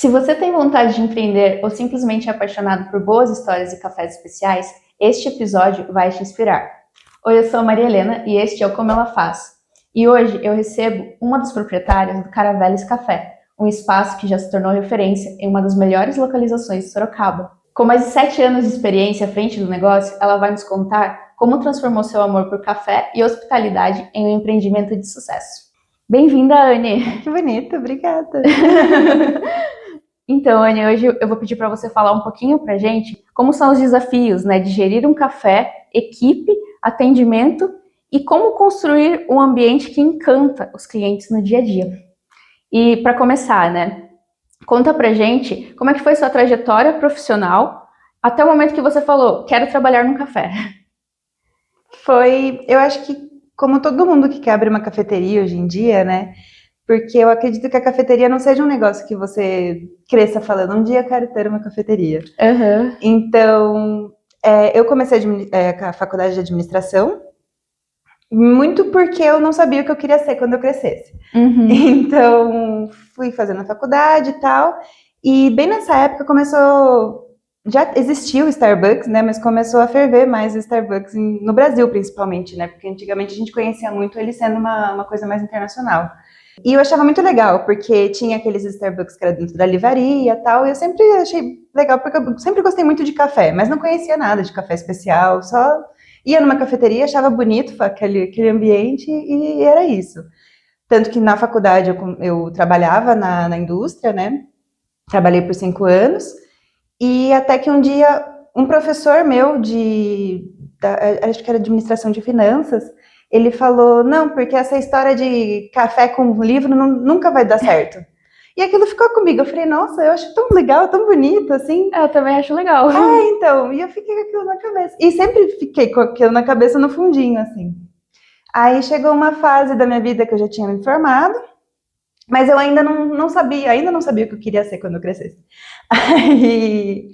Se você tem vontade de empreender ou simplesmente é apaixonado por boas histórias e cafés especiais, este episódio vai te inspirar. Oi, eu sou a Maria Helena e este é o Como Ela Faz. E hoje eu recebo uma das proprietárias do Caraveles Café, um espaço que já se tornou referência em uma das melhores localizações de Sorocaba. Com mais de 7 anos de experiência à frente do negócio, ela vai nos contar como transformou seu amor por café e hospitalidade em um empreendimento de sucesso. Bem-vinda, Anne! Que bonito, obrigada! Então, Anne, hoje eu vou pedir para você falar um pouquinho para a gente como são os desafios, né, de gerir um café, equipe, atendimento e como construir um ambiente que encanta os clientes no dia a dia. E para começar, né, conta pra gente como é que foi sua trajetória profissional até o momento que você falou, quero trabalhar num café. Eu acho que como todo mundo que quer abrir uma cafeteria hoje em dia, né? Porque eu acredito que a cafeteria não seja um negócio que você cresça falando, um dia eu quero ter uma cafeteria. Uhum. Então, eu comecei a faculdade de administração, muito porque eu não sabia o que eu queria ser quando eu crescesse. Uhum. Então, fui fazendo a faculdade e tal, e bem nessa época já existia o Starbucks, né, mas começou a ferver mais o Starbucks no Brasil, principalmente, né, porque antigamente a gente conhecia muito ele sendo uma coisa mais internacional. E eu achava muito legal, porque tinha aqueles Starbucks que era dentro da livraria e tal, e eu sempre achei legal, porque eu sempre gostei muito de café, mas não conhecia nada de café especial, só ia numa cafeteria, achava bonito aquele ambiente e era isso. Tanto que na faculdade eu trabalhava na indústria, né, trabalhei por 5 anos, e até que um dia um professor meu acho que era administração de finanças, ele falou, não, porque essa história de café com livro nunca vai dar certo. E aquilo ficou comigo, eu falei, nossa, eu acho tão legal, tão bonito, assim. Eu também acho legal. Então, e eu fiquei com aquilo na cabeça. E sempre fiquei com aquilo na cabeça no fundinho, assim. Aí chegou uma fase da minha vida que eu já tinha me formado, mas eu ainda não sabia o que eu queria ser quando eu crescesse. Aí,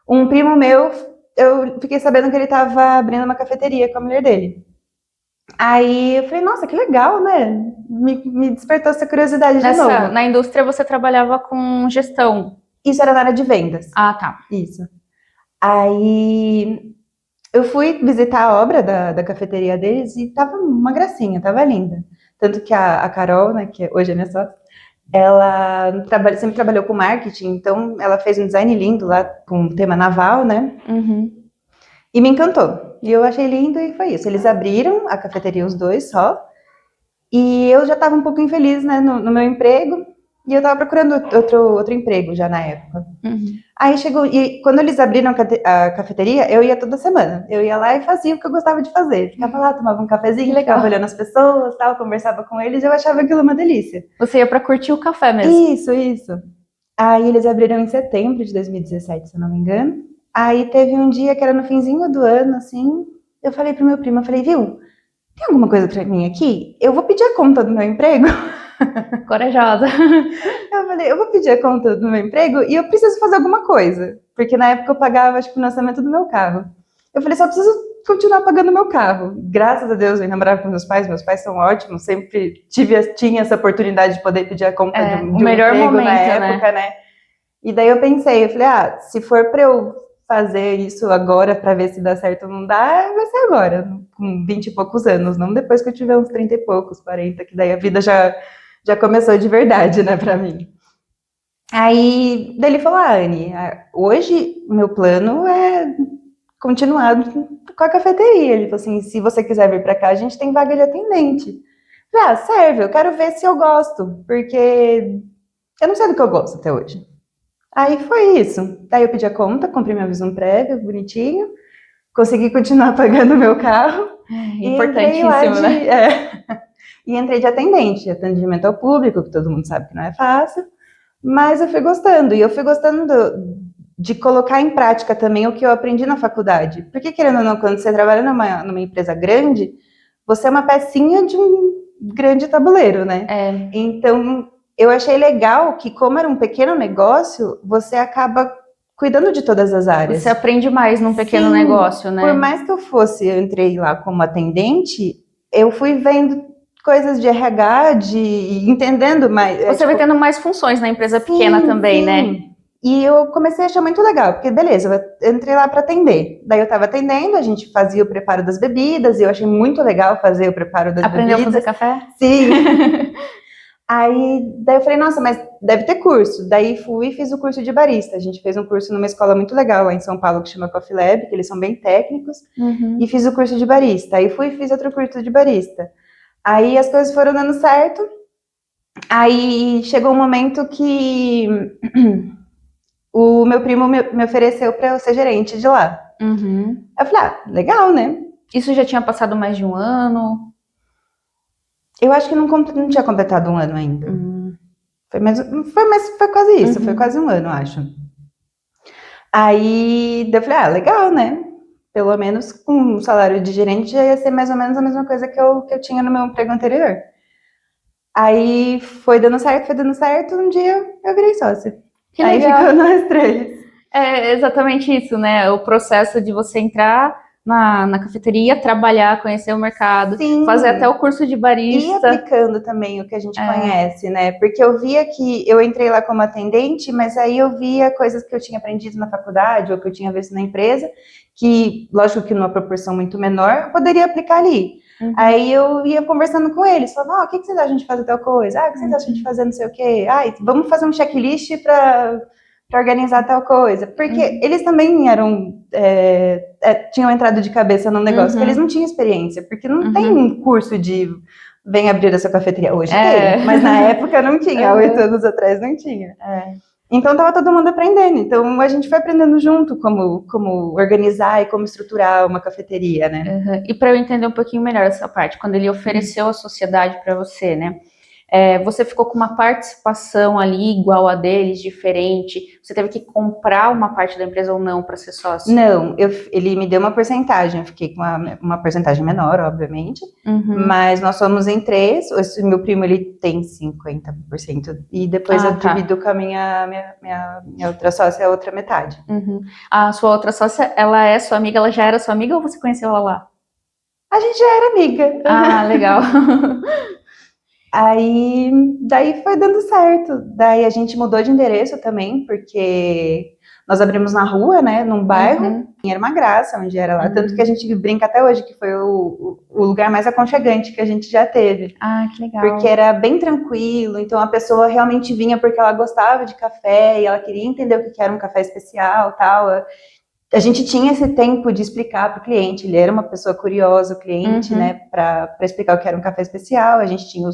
um primo meu, eu fiquei sabendo que ele estava abrindo uma cafeteria com a mulher dele. Aí eu falei, nossa, que legal, né? Me despertou essa curiosidade de novo. Na indústria você trabalhava com gestão. Isso era na área de vendas. Ah, tá. Isso. Aí eu fui visitar a obra da cafeteria deles e tava uma gracinha, tava linda. Tanto que a Carol, né, que hoje é minha sócia, ela sempre trabalhou com marketing, então ela fez um design lindo lá com o tema naval, né? Uhum. E me encantou. E eu achei lindo e foi isso. Eles abriram a cafeteria, os dois só. E eu já estava um pouco infeliz, né, no meu emprego. E eu estava procurando outro emprego já na época. Uhum. Aí chegou, e quando eles abriram a cafeteria, eu ia toda semana. Eu ia lá e fazia o que eu gostava de fazer. Ficava lá, tomava um cafezinho, ficava olhando as pessoas, tal, conversava com eles, eu achava aquilo uma delícia. Você ia pra curtir o café mesmo? Isso. Aí eles abriram em setembro de 2017, se eu não me engano. Aí teve um dia que era no finzinho do ano, assim, eu falei pro meu primo, eu falei, viu, tem alguma coisa pra mim aqui? Eu vou pedir a conta do meu emprego. Corajosa. Eu falei, eu vou pedir a conta do meu emprego e eu preciso fazer alguma coisa. Porque na época eu pagava, acho que o financiamento do meu carro. Eu falei, só preciso continuar pagando o meu carro. Graças a Deus, eu ainda morava com meus pais são ótimos, sempre tinha essa oportunidade de poder pedir a conta de um melhor emprego momento, na época, né? E daí eu pensei, eu falei, se for pra eu fazer isso agora pra ver se dá certo ou não dá, vai ser agora, com 20 e poucos anos, não depois que eu tiver uns 30 e poucos, 40, que daí a vida já começou de verdade, né, pra mim. Aí, daí ele falou, Anne, hoje o meu plano é continuar com a cafeteria. Ele falou assim, se você quiser vir pra cá, a gente tem vaga de atendente. Eu falei, serve, eu quero ver se eu gosto, porque eu não sei do que eu gosto até hoje. Aí foi isso. Daí eu pedi a conta, comprei meu visum prévio, bonitinho, consegui continuar pagando o meu carro. Importantíssimo, né? E entrei de atendimento ao público, que todo mundo sabe que não é fácil, mas eu fui gostando. E eu fui gostando de colocar em prática também o que eu aprendi na faculdade. Porque, querendo ou não, quando você trabalha numa empresa grande, você é uma pecinha de um grande tabuleiro, né? Então, eu achei legal que, como era um pequeno negócio, você acaba cuidando de todas as áreas. Você aprende mais num pequeno negócio, né? Por mais que eu entrei lá como atendente, eu fui vendo coisas de RH, de entendendo mais. Você vai tendo mais funções na empresa pequena também, né? E eu comecei a achar muito legal, porque beleza, eu entrei lá para atender. Daí eu estava atendendo, a gente fazia o preparo das bebidas, e eu achei muito legal fazer o preparo das bebidas. Aprendeu a fazer café? Sim. Daí eu falei, nossa, mas deve ter curso. Daí fui e fiz o curso de barista. A gente fez um curso numa escola muito legal lá em São Paulo, que chama Coffee Lab, que eles são bem técnicos, e fiz o curso de barista. Aí fui e fiz outro curso de barista. Aí as coisas foram dando certo. Aí chegou um momento que o meu primo me ofereceu para eu ser gerente de lá. Eu falei, legal, né? Isso já tinha passado mais de um ano? Eu acho que não tinha completado um ano ainda. Foi quase isso, foi quase um ano, acho. Aí eu falei, legal, né? Pelo menos com um salário de gerente já ia ser mais ou menos a mesma coisa que eu tinha no meu emprego anterior. Aí foi dando certo, um dia eu virei sócia. Que aí legal. ficou nós três. É exatamente isso, né? O processo de você entrar na cafeteria, trabalhar, conhecer o mercado, Sim. fazer até o curso de barista. E aplicando também o que a gente conhece, né? Porque eu via que eu entrei lá como atendente, mas aí eu via coisas que eu tinha aprendido na faculdade ou que eu tinha visto na empresa, que, lógico que numa proporção muito menor, eu poderia aplicar ali. Aí eu ia conversando com eles, falava, o que vocês acham de fazer tal coisa? O que vocês acham de fazer não sei o quê? Vamos fazer um checklist para organizar tal coisa. Porque eles também tinham entrado de cabeça no negócio, que eles não tinham experiência, porque não tem um curso de vem abrir essa cafeteria. Hoje tem, mas na época não tinha, há 8 anos atrás não tinha. Então tava todo mundo aprendendo, então a gente foi aprendendo junto como organizar e como estruturar uma cafeteria, né? E para eu entender um pouquinho melhor essa parte, quando ele ofereceu a sociedade para você, né? Você ficou com uma participação ali igual a deles, diferente? Você teve que comprar uma parte da empresa ou não para ser sócio? Não, ele me deu uma porcentagem, eu fiquei com uma porcentagem menor, obviamente, mas nós somos em 3, esse meu primo ele tem 50%, e depois eu divido com a minha outra sócia, a outra metade. A sua outra sócia, ela é sua amiga, ela já era sua amiga ou você conheceu ela lá? A gente já era amiga. Ah, legal. Daí foi dando certo. Daí a gente mudou de endereço também, porque nós abrimos na rua, né, num bairro, e era uma graça onde era lá. Tanto que a gente brinca até hoje que foi o lugar mais aconchegante que a gente já teve. Ah, que legal. Porque era bem tranquilo, então a pessoa realmente vinha porque ela gostava de café e ela queria entender o que era um café especial, tal. A gente tinha esse tempo de explicar para o cliente, ele era uma pessoa curiosa, o cliente, né, para explicar o que era um café especial. A gente tinha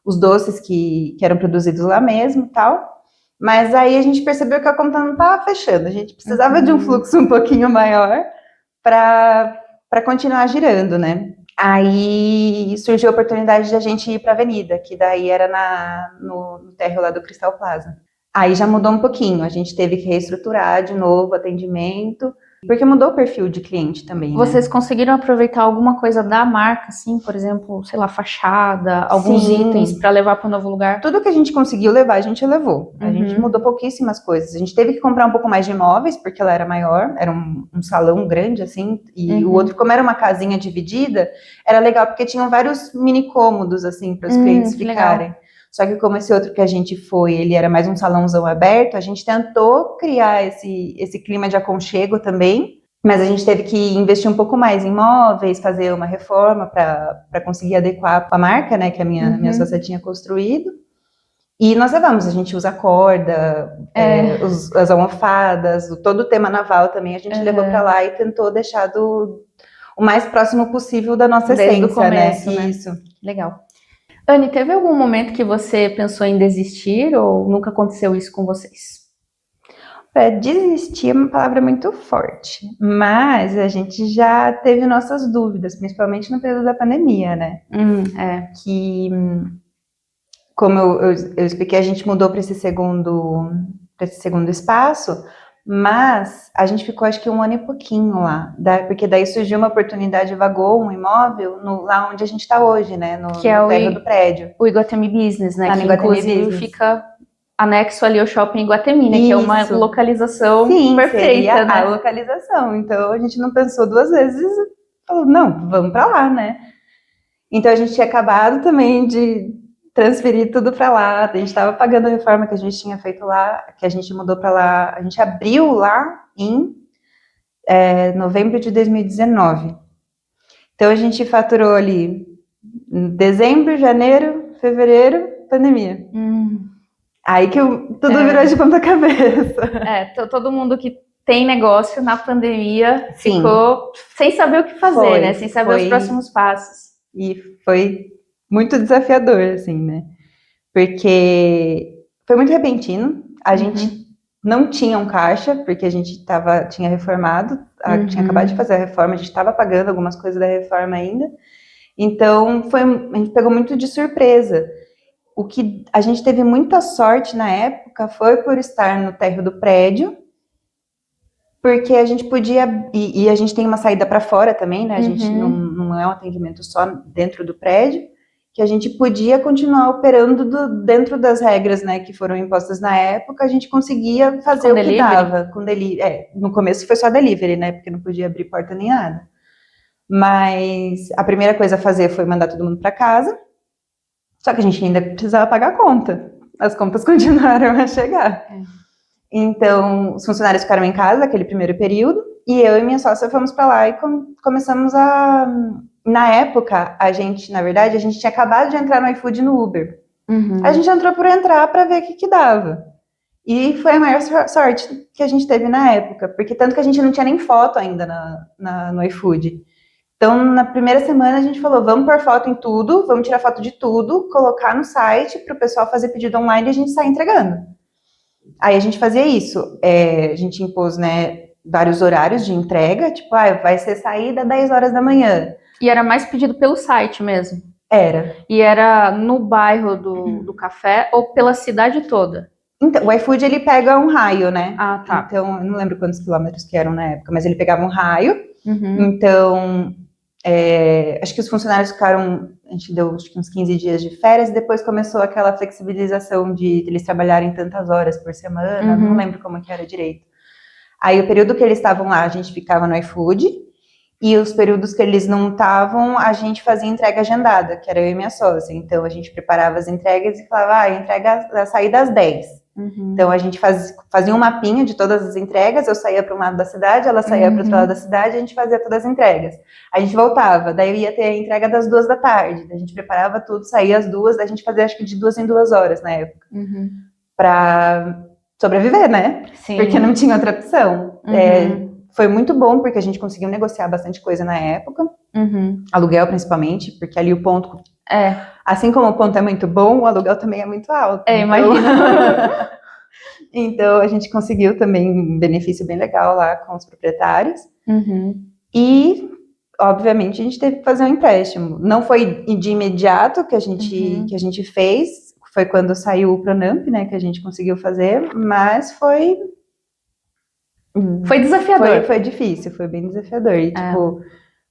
os doces que eram produzidos lá mesmo, tal. Mas aí a gente percebeu que a conta não estava fechando. A gente precisava de um fluxo um pouquinho maior para continuar girando, né? Aí surgiu a oportunidade de a gente ir para a Avenida, que daí era no térreo lá do Crystal Plaza. Aí já mudou um pouquinho, a gente teve que reestruturar de novo o atendimento, porque mudou o perfil de cliente também, né? Vocês conseguiram aproveitar alguma coisa da marca, assim, por exemplo, sei lá, fachada, alguns itens para levar para um novo lugar? Tudo que a gente conseguiu levar, a gente levou. A gente mudou pouquíssimas coisas. A gente teve que comprar um pouco mais de imóveis, porque ela era maior, era um salão grande, assim, e o outro, como era uma casinha dividida, era legal, porque tinham vários mini cômodos, assim, para os clientes ficarem. Legal. Só que como esse outro que a gente foi, ele era mais um salãozão aberto, a gente tentou criar esse clima de aconchego também, mas a gente teve que investir um pouco mais em móveis, fazer uma reforma para conseguir adequar a marca, né, que a minha sócia tinha construído. E nós levamos, a gente usa corda, as almofadas, todo o tema naval também a gente levou para lá e tentou deixar o mais próximo possível da nossa Desde essência, o começo, né? Isso. Legal. Anne, teve algum momento que você pensou em desistir ou nunca aconteceu isso com vocês? Desistir é uma palavra muito forte, mas a gente já teve nossas dúvidas, principalmente no período da pandemia, né? Que, como eu expliquei, a gente mudou para esse segundo espaço, mas a gente ficou acho que 1 ano e pouquinho lá, porque daí surgiu uma oportunidade, vagou um imóvel lá onde a gente está hoje, né? No térreo do prédio. O Iguatemi Business, né? Que Iguatemi inclusive Business. Fica anexo ali ao shopping Iguatemi, né? Que é uma localização perfeita, seria né? a localização. Então a gente não pensou 2 vezes, falou, não, vamos para lá, né? Então a gente tinha acabado também de transferir tudo para lá, a gente estava pagando a reforma que a gente tinha feito lá, que a gente mudou para lá, a gente abriu lá em novembro de 2019. Então a gente faturou ali em dezembro, janeiro, fevereiro, pandemia. Aí que tudo virou de ponta cabeça. Todo mundo que tem negócio na pandemia Sim. ficou sem saber o que fazer, né? Sem saber os próximos passos. E foi muito desafiador, assim, né? Porque foi muito repentino. A gente não tinha um caixa, porque a gente tinha reformado, tinha acabado de fazer a reforma, a gente estava pagando algumas coisas da reforma ainda. Então, a gente pegou muito de surpresa. O que a gente teve muita sorte na época foi por estar no térreo do prédio, porque a gente podia, e a gente tem uma saída para fora também, né? A gente não é um atendimento só dentro do prédio, que a gente podia continuar operando dentro das regras, né, que foram impostas na época, a gente conseguia fazer o que dava. No começo foi só delivery, né, porque não podia abrir porta nem nada. Mas a primeira coisa a fazer foi mandar todo mundo para casa, só que a gente ainda precisava pagar a conta. As contas continuaram a chegar. Então, os funcionários ficaram em casa aquele primeiro período, e eu e minha sócia fomos para lá e começamos a... Na época, na verdade, a gente tinha acabado de entrar no iFood e no Uber. A gente entrou por entrar para ver o que dava. E foi a maior sorte que a gente teve na época, porque tanto que a gente não tinha nem foto ainda no iFood. Então, na primeira semana, a gente falou, vamos pôr foto em tudo, vamos tirar foto de tudo, colocar no site para o pessoal fazer pedido online e a gente sair entregando. Aí a gente fazia isso, a gente impôs, né, vários horários de entrega, tipo, vai ser saída 10 horas da manhã. E era mais pedido pelo site mesmo? Era. E era no bairro do café ou pela cidade toda? Então, o iFood, ele pega um raio, né? Ah, tá. Então, eu não lembro quantos quilômetros que eram na época, mas ele pegava um raio. Então, acho que os funcionários ficaram, a gente deu acho que uns 15 dias de férias, e depois começou aquela flexibilização de eles trabalharem tantas horas por semana, não lembro como que era direito. Aí, o período que eles estavam lá, a gente ficava no iFood, e os períodos que eles não estavam, a gente fazia entrega agendada, que era eu e minha sócia. Então, a gente preparava as entregas e falava, entrega a saída às 10. Então, a gente fazia um mapinha de todas as entregas, eu saía para um lado da cidade, ela saía para o outro lado da cidade, a gente fazia todas as entregas. A gente voltava, daí ia ter a entrega das 2 da tarde, a gente preparava tudo, saía às 2, daí a gente fazia acho que de 2 em 2 horas na época, para sobreviver, né? Sim. Porque não tinha outra opção. Foi muito bom, porque a gente conseguiu negociar bastante coisa na época, aluguel principalmente, porque ali o ponto... Assim como o ponto é muito bom, o aluguel também é muito alto. Imagina. Então, a gente conseguiu também um benefício bem legal lá com os proprietários. E, obviamente, a gente teve que fazer um empréstimo. Não foi de imediato que a gente fez, foi quando saiu o Pronamp, né, que a gente conseguiu fazer, mas foi desafiador. Foi difícil, foi bem desafiador. E, tipo,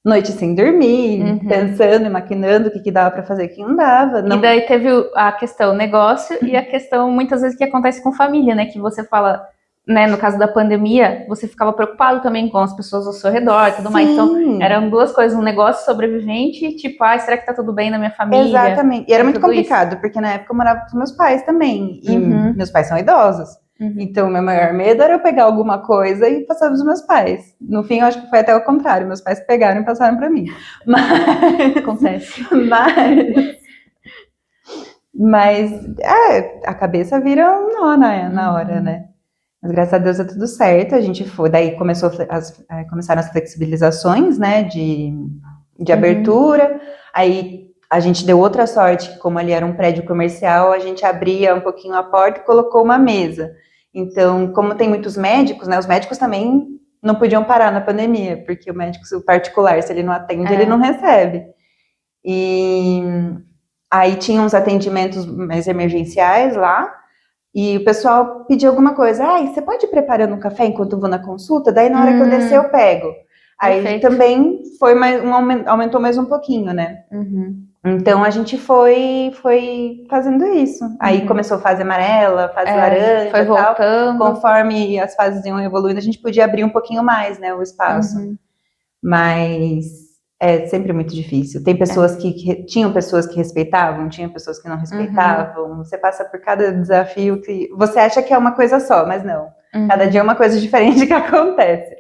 noite sem dormir, pensando e maquinando o que dava para fazer e o que não dava. E daí teve a questão negócio e a questão, muitas vezes, que acontece com família, né? Que você fala, né, no caso da pandemia, você ficava preocupado também com as pessoas ao seu redor e tudo mais. Então, eram duas coisas, um negócio sobrevivente, tipo, será que tá tudo bem na minha família? Exatamente. E era muito complicado, porque na época eu morava com meus pais também. E meus pais são idosos. Então, meu maior medo era eu pegar alguma coisa e passar para os meus pais. No fim, eu acho que foi até o contrário. Meus pais pegaram e passaram para mim. Acontece. Mas a cabeça vira um nó na hora, né? Mas graças a Deus é tudo certo. A gente foi, daí começaram as flexibilizações, né, de abertura. Aí a gente deu outra sorte, que como ali era um prédio comercial, a gente abria um pouquinho a porta e colocou uma mesa. Então, como tem muitos médicos, né, os médicos também não podiam parar na pandemia, porque o médico particular, se ele não atende, ele não recebe. E aí tinha uns atendimentos mais emergenciais lá, e o pessoal pedia alguma coisa. Você pode ir preparando um café enquanto eu vou na consulta? Daí na hora que eu descer eu pego. Aí Perfeito. Também foi aumentou mais um pouquinho, né? Então a gente foi fazendo isso. Aí começou a fase amarela, fase laranja, foi voltando. Tal. Conforme as fases iam evoluindo, a gente podia abrir um pouquinho mais, né, o espaço. Mas É sempre muito difícil. Tem pessoas tinham pessoas que respeitavam, tinha pessoas que não respeitavam. Você passa por cada desafio que você acha que é uma coisa só, mas não. Cada dia é uma coisa diferente que acontece.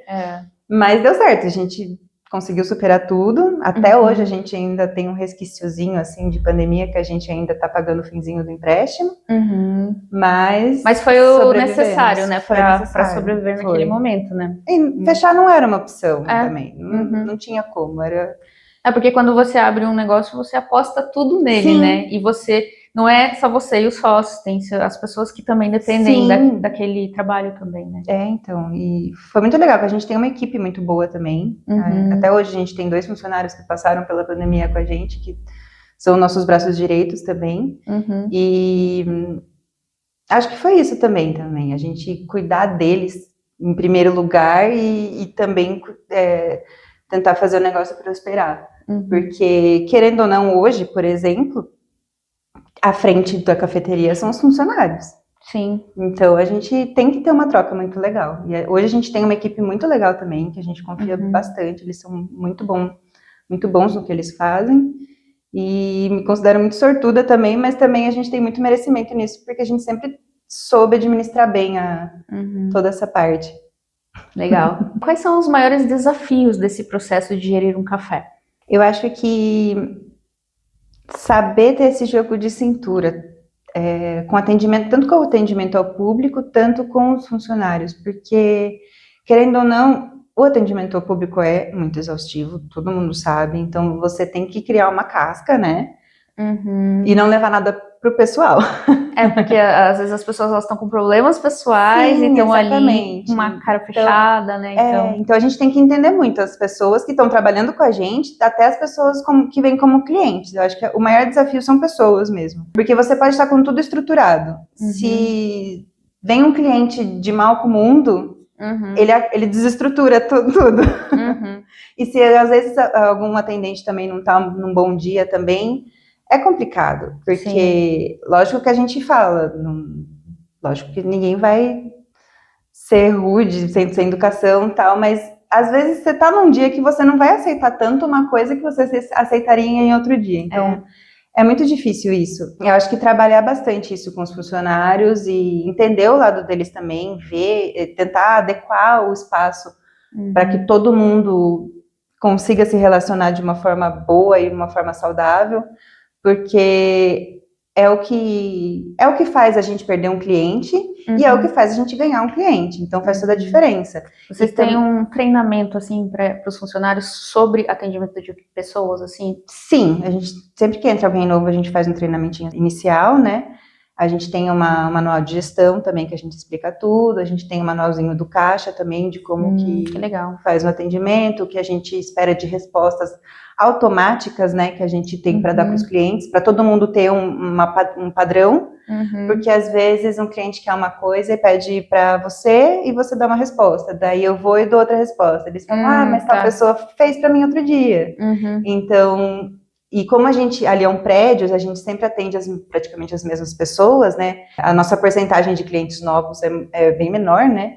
Mas deu certo, a gente conseguiu superar tudo. Até hoje a gente ainda tem um resquíciozinho assim de pandemia que a gente ainda tá pagando o finzinho do empréstimo. Mas foi o necessário, né, para sobreviver naquele momento, né? E fechar não era uma opção também, não tinha como, era... porque quando você abre um negócio, você aposta tudo nele, né? E você, não é só você e os sócios, tem as pessoas que também dependem daquele trabalho também, né? Então, e foi muito legal, porque a gente tem uma equipe muito boa também. Até hoje a gente tem 2 funcionários que passaram pela pandemia com a gente, que são nossos braços direitos também. E acho que foi isso também, a gente cuidar deles em primeiro lugar e também tentar fazer o negócio prosperar. Porque, querendo ou não, hoje, por exemplo, à frente da cafeteria são os funcionários. Sim. Então, a gente tem que ter uma troca muito legal. E hoje a gente tem uma equipe muito legal também, que a gente confia bastante, eles são muito bons no que eles fazem. E me considero muito sortuda também, mas também a gente tem muito merecimento nisso, porque a gente sempre soube administrar bem toda essa parte. Legal. Quais são os maiores desafios desse processo de gerir um café? Eu acho que saber ter esse jogo de cintura, com atendimento, tanto com o atendimento ao público, tanto com os funcionários, porque, querendo ou não, o atendimento ao público é muito exaustivo, todo mundo sabe, então você tem que criar uma casca, né? E não levar nada pro pessoal. Porque às vezes as pessoas estão com problemas pessoais e estão ali com uma cara fechada, né? Então a gente tem que entender muito as pessoas que estão trabalhando com a gente, até as pessoas que vêm como clientes. Eu acho que o maior desafio são pessoas mesmo. Porque você pode estar com tudo estruturado. Se vem um cliente de mal com o mundo, ele desestrutura tudo. E se às vezes algum atendente também não está num bom dia também, é complicado, porque lógico que a gente fala, lógico que ninguém vai ser rude, sem educação e tal, mas às vezes você tá num dia que você não vai aceitar tanto uma coisa que você aceitaria em outro dia, então é muito difícil isso. Eu acho que trabalhar bastante isso com os funcionários e entender o lado deles também, tentar adequar o espaço para que todo mundo consiga se relacionar de uma forma boa e uma forma saudável, porque é o que faz a gente perder um cliente e é o que faz a gente ganhar um cliente. Então faz toda a diferença. Vocês têm um treinamento assim para os funcionários sobre atendimento de pessoas, assim? Sim, a gente sempre que entra alguém novo a gente faz um treinamentinho inicial, né? A gente tem um manual de gestão também que a gente explica tudo. A gente tem um manualzinho do caixa também de como que faz o atendimento, o que a gente espera de respostas automáticas, né, que a gente tem para dar para os clientes, para todo mundo ter um padrão, porque às vezes um cliente quer uma coisa e pede para você e você dá uma resposta, daí eu vou e dou outra resposta. Eles falam, mas tal pessoa fez para mim outro dia. Então, e como a gente ali é um prédio, a gente sempre atende praticamente as mesmas pessoas, né? A nossa porcentagem de clientes novos é bem menor, né?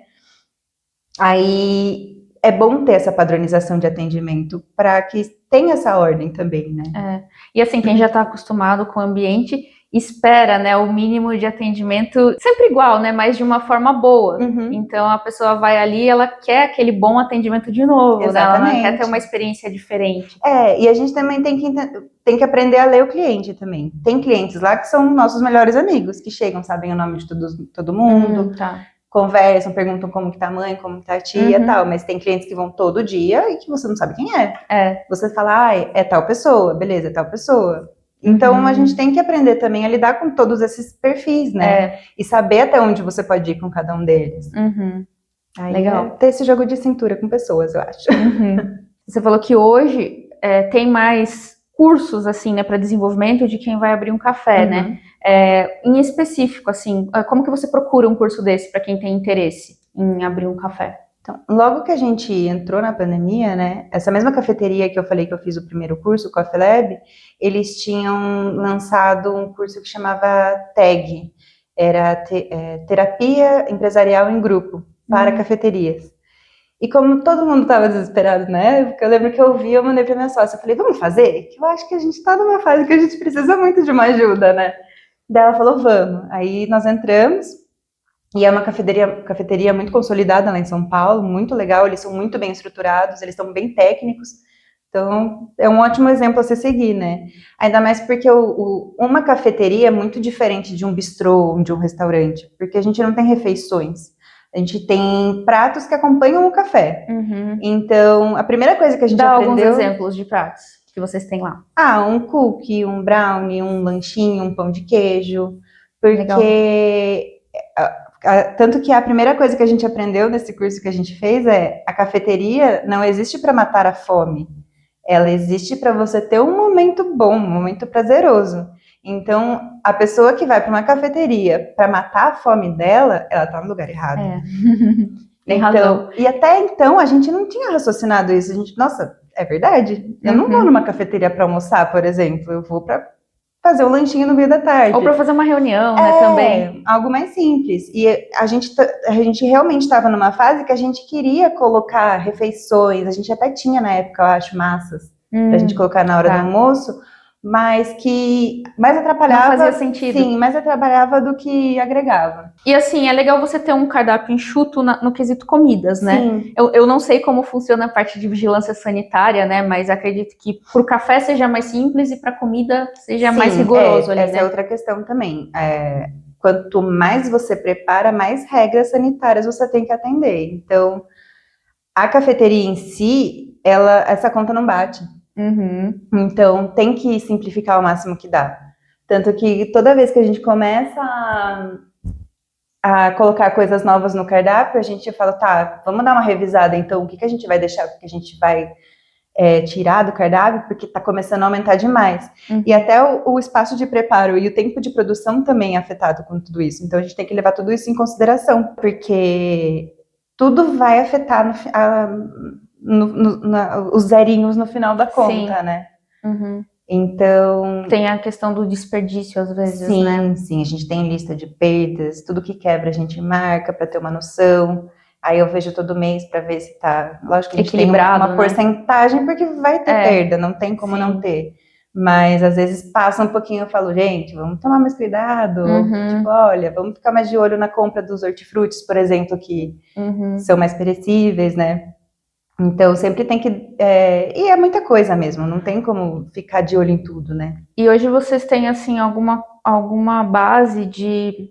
Aí é bom ter essa padronização de atendimento para que tenha essa ordem também, né? E assim, quem já está acostumado com o ambiente espera, né, o mínimo de atendimento sempre igual, né, mas de uma forma boa. Então a pessoa vai ali, ela quer aquele bom atendimento de novo, né? Ela não quer ter uma experiência diferente. E a gente também tem que aprender a ler o cliente também. Tem clientes lá que são nossos melhores amigos, que chegam, sabem o nome de todo mundo. Conversam, perguntam como que tá a mãe, como que tá a tia e tal, mas tem clientes que vão todo dia e que você não sabe quem é. Você fala, é tal pessoa, beleza, é tal pessoa. Então a gente tem que aprender também a lidar com todos esses perfis, né? E saber até onde você pode ir com cada um deles. Aí legal. Ter esse jogo de cintura com pessoas, eu acho. Você falou que hoje tem mais cursos, assim, né, para desenvolvimento de quem vai abrir um café, né? Em específico, assim, como que você procura um curso desse para quem tem interesse em abrir um café? Então, logo que a gente entrou na pandemia, né, essa mesma cafeteria que eu falei que eu fiz o primeiro curso, o Coffee Lab, eles tinham lançado um curso que chamava TEG, era Terapia Empresarial em Grupo, para cafeterias. E como todo mundo estava desesperado na época, eu lembro que eu mandei para minha sócia, eu falei, vamos fazer? Que eu acho que a gente está numa fase que a gente precisa muito de uma ajuda, né? Daí ela falou, vamos. Aí nós entramos, e é uma cafeteria muito consolidada lá em São Paulo, muito legal, eles são muito bem estruturados, eles são bem técnicos, então é um ótimo exemplo a se seguir, né? Ainda mais porque uma cafeteria é muito diferente de um bistrô, de um restaurante, porque a gente não tem refeições, a gente tem pratos que acompanham o café. Uhum. Então, a primeira coisa que a gente Dá aprendeu... alguns exemplos de pratos que vocês têm lá. Um cookie, um brownie, um lanchinho, um pão de queijo, Legal. porque... Tanto que a primeira coisa que a gente aprendeu nesse curso que a gente fez é a cafeteria não existe para matar a fome, ela existe para você ter um momento bom, um momento prazeroso. Então, a pessoa que vai para uma cafeteria para matar a fome dela, ela está no lugar errado. Tem razão. E até então a gente não tinha raciocinado isso. A gente, nossa, é verdade. Eu não vou numa cafeteria para almoçar, por exemplo. Eu vou para fazer um lanchinho no meio da tarde. Ou para fazer uma reunião, né, também. Algo mais simples. E a gente realmente estava numa fase que a gente queria colocar refeições, a gente até tinha na época, eu acho, massas, pra gente colocar na hora do almoço, mas que mais atrapalhava... Não fazia sentido. Sim, mais atrapalhava do que agregava. E assim, é legal você ter um cardápio enxuto no quesito comidas, né? Sim. Eu não sei como funciona a parte de vigilância sanitária, né? Mas acredito que pro café seja mais simples e pra comida seja mais rigoroso ali, essa né? é outra questão também. Quanto mais você prepara, mais regras sanitárias você tem que atender. Então, a cafeteria em si, essa conta não bate. Então, tem que simplificar o máximo que dá. Tanto que toda vez que a gente começa a colocar coisas novas no cardápio, a gente fala, tá, vamos dar uma revisada, então, o que a gente vai deixar, o que a gente vai tirar do cardápio, porque tá começando a aumentar demais. E até o espaço de preparo e o tempo de produção também é afetado com tudo isso. Então, a gente tem que levar tudo isso em consideração, porque tudo vai afetar os zerinhos no final da conta, né? Então... Tem a questão do desperdício, às vezes, né? Sim, a gente tem lista de perdas, tudo que quebra a gente marca para ter uma noção. Aí eu vejo todo mês para ver se tá... Lógico que a gente tem uma porcentagem, porque vai ter perda, não tem como não ter. Mas às vezes passa um pouquinho, eu falo, gente, vamos tomar mais cuidado. Tipo, olha, vamos ficar mais de olho na compra dos hortifrutis, por exemplo, que são mais perecíveis, né? Então, sempre tem que... E é muita coisa mesmo, não tem como ficar de olho em tudo, né? E hoje vocês têm, assim, alguma base de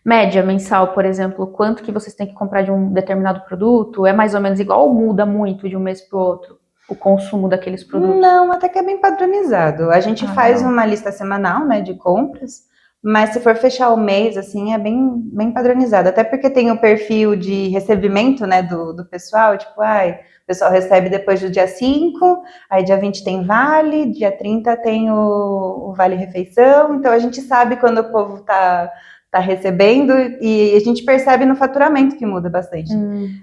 média mensal, por exemplo? Quanto que vocês têm que comprar de um determinado produto? É mais ou menos igual ou muda muito de um mês para o outro? O consumo daqueles produtos? Não, até que é bem padronizado. A gente faz uma lista semanal, né, de compras, mas se for fechar o mês, assim, é bem padronizado. Até porque tem o perfil de recebimento, né, do pessoal, tipo, o pessoal recebe depois do dia 5, aí dia 20 tem vale, dia 30 tem o vale refeição, então a gente sabe quando o povo tá recebendo e a gente percebe no faturamento que muda bastante.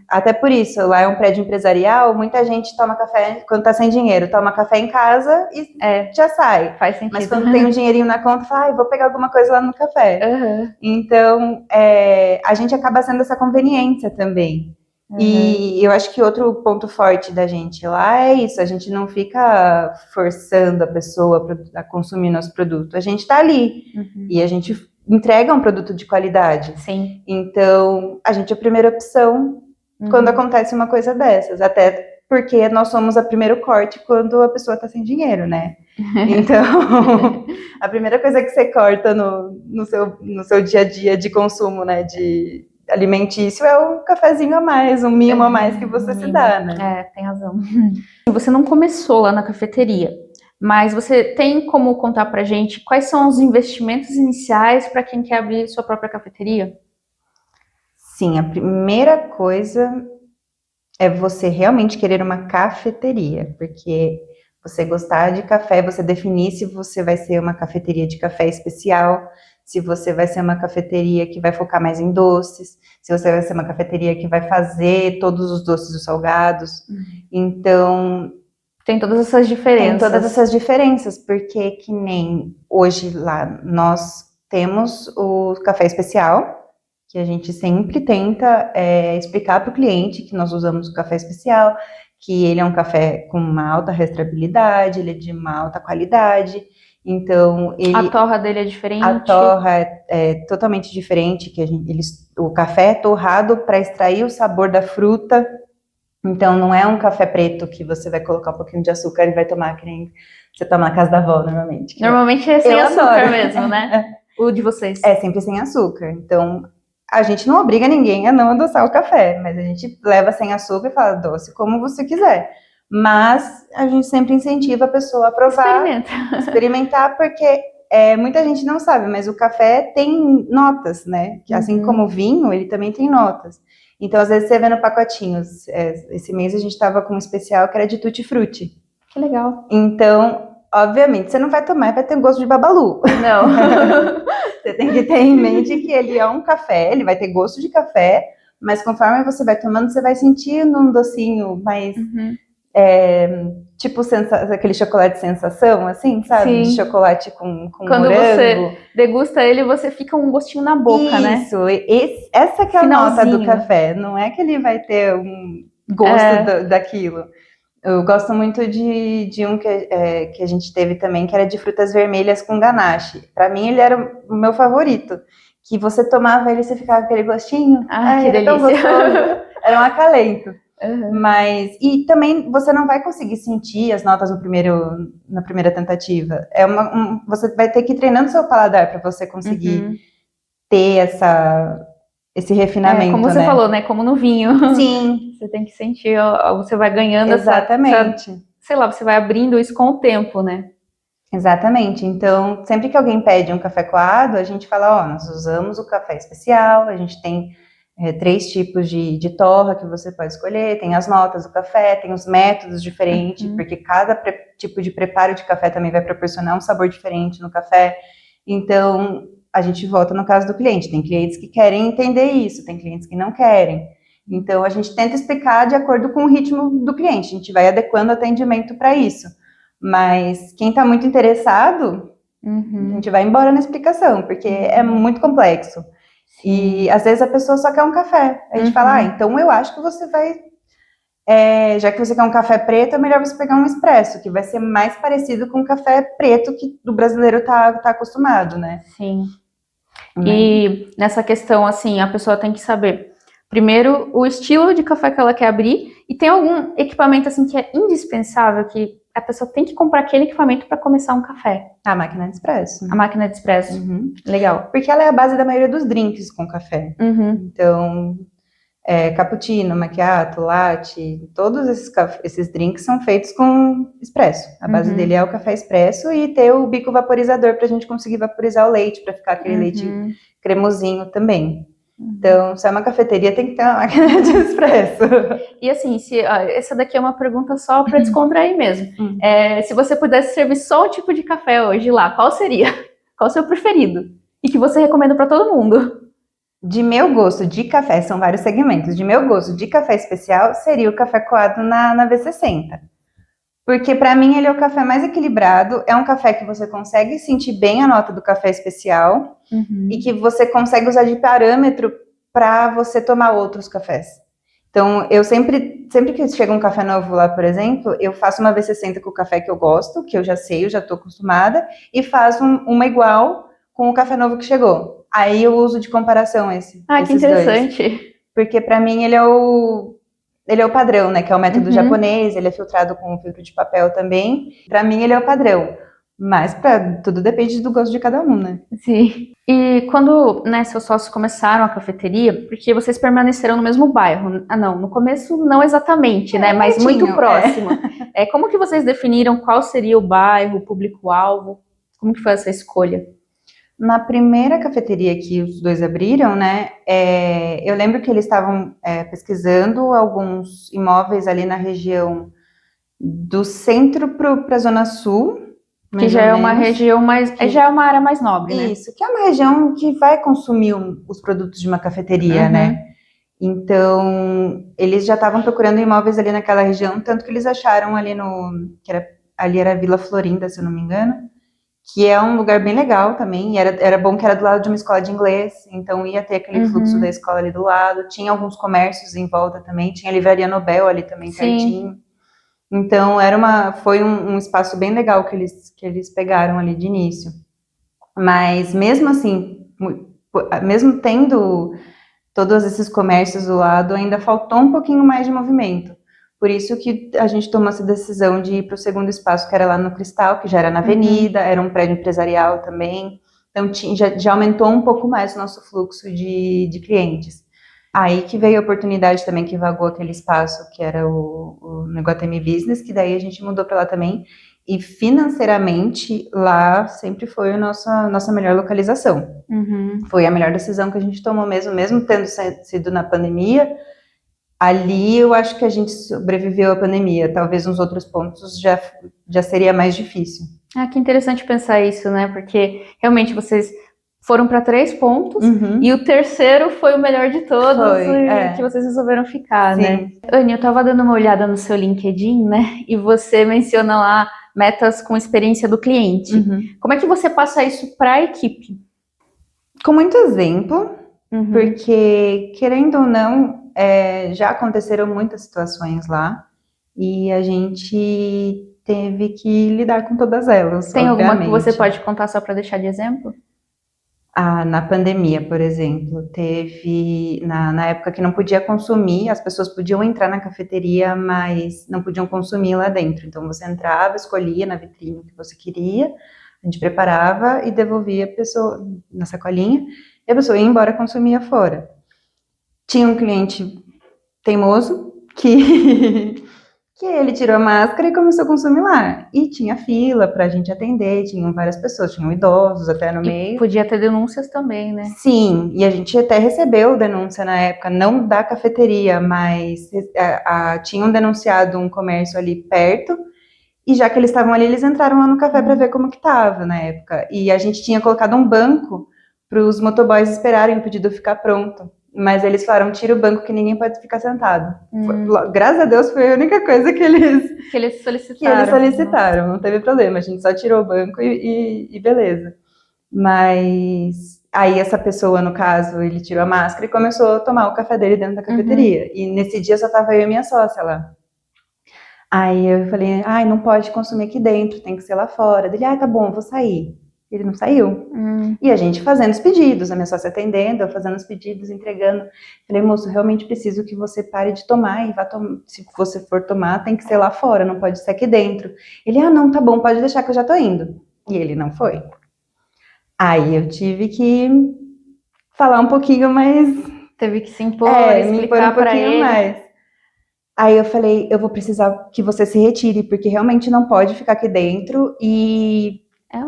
Até por isso, lá é um prédio empresarial, muita gente toma café, quando tá sem dinheiro, toma café em casa e já sai. Faz sentido. Mas quando tem um dinheirinho na conta, fala, vou pegar alguma coisa lá no café. Então, a gente acaba sendo essa conveniência também. E eu acho que outro ponto forte da gente lá é isso, a gente não fica forçando a pessoa a consumir nosso produto, a gente tá ali e a gente entrega um produto de qualidade. Sim. Então, a gente é a primeira opção quando acontece uma coisa dessas, até porque nós somos a primeiro corte quando a pessoa tá sem dinheiro, né? Então, a primeira coisa que você corta no seu dia a dia de consumo, né, de alimentício é um cafezinho a mais, um mimo a mais que você se dá, né? Tem razão. Você não começou lá na cafeteria, mas você tem como contar pra gente quais são os investimentos iniciais para quem quer abrir sua própria cafeteria? Sim, a primeira coisa é você realmente querer uma cafeteria, porque você gostar de café, você definir se você vai ser uma cafeteria de café especial, se você vai ser uma cafeteria que vai focar mais em doces, se você vai ser uma cafeteria que vai fazer todos os doces e os salgados. Então... Tem todas essas diferenças. Tem todas essas diferenças, porque que nem hoje lá nós temos o café especial, que a gente sempre tenta explicar para o cliente que nós usamos o café especial, que ele é um café com uma alta restabilidade, ele é de uma alta qualidade, então A torra dele é diferente? A torra é totalmente diferente, que o café é torrado para extrair o sabor da fruta, então não é um café preto que você vai colocar um pouquinho de açúcar e vai tomar que nem você toma na casa da avó, normalmente. Normalmente é sem eu açúcar adoro. mesmo, né? O de vocês. É sempre sem açúcar, então a gente não obriga ninguém a não adoçar o café, mas a gente leva sem açúcar e fala, doce como você quiser. Mas a gente sempre incentiva a pessoa a provar, experimentar, porque muita gente não sabe, mas o café tem notas, né? Que assim como o vinho, ele também tem notas. Então, às vezes, você vê no pacotinho. Esse mês a gente estava com um especial que era de tutti-frutti. Que legal. Então, obviamente, você não vai tomar e vai ter gosto de babalu. Não. Você tem que ter em mente que ele é um café, ele vai ter gosto de café, mas conforme você vai tomando, você vai sentindo um docinho mais... tipo aquele chocolate sensação, assim, sabe? Sim. De chocolate com Quando morango. você degusta ele, você fica um gostinho na boca, né? Isso, essa que é a nota do café. Não é que ele vai ter um gosto daquilo. Eu gosto muito de um que a gente teve também, que era de frutas vermelhas com ganache. Para mim, ele era o meu favorito. Que você tomava ele e você ficava com aquele gostinho. Que delícia. Tão gostoso. Era um acalento. Mas, e também você não vai conseguir sentir as notas na primeira tentativa. Você vai ter que ir treinando seu paladar para você conseguir ter esse refinamento. Como você falou, né? Como no vinho. Sim. Você tem que sentir, você vai ganhando Exatamente. sei lá, você vai abrindo isso com o tempo, né? Exatamente. Então, sempre que alguém pede um café coado, a gente fala, nós usamos o café especial, a gente tem 3 tipos de torra que você pode escolher, tem as notas do café, tem os métodos diferentes, porque cada tipo de preparo de café também vai proporcionar um sabor diferente no café. Então, a gente volta no caso do cliente. Tem clientes que querem entender isso, tem clientes que não querem. Então, a gente tenta explicar de acordo com o ritmo do cliente, a gente vai adequando o atendimento para isso. Mas quem está muito interessado, a gente vai embora na explicação, porque é muito complexo. E às vezes a pessoa só quer um café. A gente fala, então eu acho que você vai... já que você quer um café preto, é melhor você pegar um expresso, que vai ser mais parecido com o café preto que o brasileiro tá acostumado, né? Sim. E nessa questão, assim, a pessoa tem que saber, primeiro, o estilo de café que ela quer abrir, e tem algum equipamento, assim, que é indispensável, que a pessoa tem que comprar aquele equipamento para começar um café. A máquina de expresso. A máquina de expresso. Legal. Porque ela é a base da maioria dos drinks com café. Então, cappuccino, macchiato, latte, todos esses drinks são feitos com expresso. A base dele é o café expresso e ter o bico vaporizador para a gente conseguir vaporizar o leite, para ficar aquele leite cremosinho também. Então, se é uma cafeteria, tem que ter uma máquina de expresso. E assim, essa daqui é uma pergunta só para descontrair mesmo. Se você pudesse servir só um tipo de café hoje lá, qual seria? Qual o seu preferido? E que você recomenda para todo mundo? De meu gosto de café, são vários segmentos. De meu gosto de café especial, seria o café coado na V60. Porque para mim ele é o café mais equilibrado, é um café que você consegue sentir bem a nota do café especial e que você consegue usar de parâmetro para você tomar outros cafés. Então, eu sempre que chega um café novo lá, por exemplo, eu faço uma V60 com o café que eu gosto, que eu já sei, eu já estou acostumada, e faço uma igual com o café novo que chegou. Aí eu uso de comparação esses que interessante. dois. Porque para mim ele é o padrão, né? Que é o método japonês, ele é filtrado com filtro de papel também. Para mim ele é o padrão. Mas tudo depende do gosto de cada um, né? Sim. E quando, seus sócios começaram a cafeteria, porque vocês permaneceram no mesmo bairro? Não, no começo não exatamente, né? Mas muito próximo. Como que vocês definiram qual seria o bairro, o público-alvo? Como que foi essa escolha? Na primeira cafeteria que os dois abriram, né, eu lembro que eles estavam pesquisando alguns imóveis ali na região do centro para a Zona Sul. Que já é uma região mais... já é uma área mais nobre, né? Isso, que é uma região que vai consumir os produtos de uma cafeteria, né? Então, eles já estavam procurando imóveis ali naquela região, tanto que eles acharam ali ali era Vila Florinda, se eu não me engano, que é um lugar bem legal também, e era bom que era do lado de uma escola de inglês, então ia ter aquele fluxo da escola ali do lado, tinha alguns comércios em volta também, tinha a Livraria Nobel ali também pertinho. Então foi um espaço bem legal que eles pegaram ali de início. Mas mesmo assim, mesmo tendo todos esses comércios do lado, ainda faltou um pouquinho mais de movimento. Por isso que a gente tomou essa decisão de ir para o segundo espaço, que era lá no Cristal, que já era na avenida, era um prédio empresarial também. Então já aumentou um pouco mais o nosso fluxo de clientes. Aí que veio a oportunidade também que vagou aquele espaço, que era o Iguatemi Business, que daí a gente mudou para lá também. E financeiramente, lá sempre foi a nossa melhor localização. Foi a melhor decisão que a gente tomou mesmo tendo sido na pandemia. Ali eu acho que a gente sobreviveu à pandemia. Talvez nos outros pontos já seria mais difícil. Ah, que interessante pensar isso, né? Porque realmente vocês foram para 3 pontos e o terceiro foi o melhor de todos que vocês resolveram ficar, né? Anny, eu tava dando uma olhada no seu LinkedIn, né? E você menciona lá metas com experiência do cliente. Como é que você passa isso para a equipe? Com muito exemplo, porque, querendo ou não, já aconteceram muitas situações lá e a gente teve que lidar com todas elas. Tem alguma que você pode contar só para deixar de exemplo? Na pandemia, por exemplo, teve na época que não podia consumir, as pessoas podiam entrar na cafeteria, mas não podiam consumir lá dentro. Então você entrava, escolhia na vitrine o que você queria, a gente preparava e devolvia a pessoa na sacolinha, e a pessoa ia embora e consumia fora. Tinha um cliente teimoso que ele tirou a máscara e começou a consumir lá. E tinha fila pra gente atender, tinham várias pessoas, tinham idosos até no meio. Podia ter denúncias também, né? Sim, e a gente até recebeu denúncia na época, não da cafeteria, mas tinham denunciado um comércio ali perto, e já que eles estavam ali, eles entraram lá no café para ver como que tava na época. E a gente tinha colocado um banco para os motoboys esperarem o pedido ficar pronto. Mas eles falaram, tira o banco que ninguém pode ficar sentado. Graças a Deus foi a única coisa que eles solicitaram. Não teve problema, a gente só tirou o banco e beleza. Mas aí essa pessoa, no caso, ele tirou a máscara e começou a tomar o café dele dentro da cafeteria. E nesse dia só tava eu e minha sócia lá. Aí eu falei, não pode consumir aqui dentro, tem que ser lá fora. Ele, tá bom, vou sair. Ele não saiu. E a gente fazendo os pedidos, a minha sócia atendendo, eu fazendo os pedidos, entregando. Falei, moço, realmente preciso que você pare de tomar e vá se você for tomar, tem que ser lá fora, não pode ser aqui dentro. Ele, não, tá bom, pode deixar que eu já tô indo. E ele não foi. Aí eu tive que falar um pouquinho mais... Teve que se impor, explicar para ele. Mais. Aí eu falei, eu vou precisar que você se retire, porque realmente não pode ficar aqui dentro e... É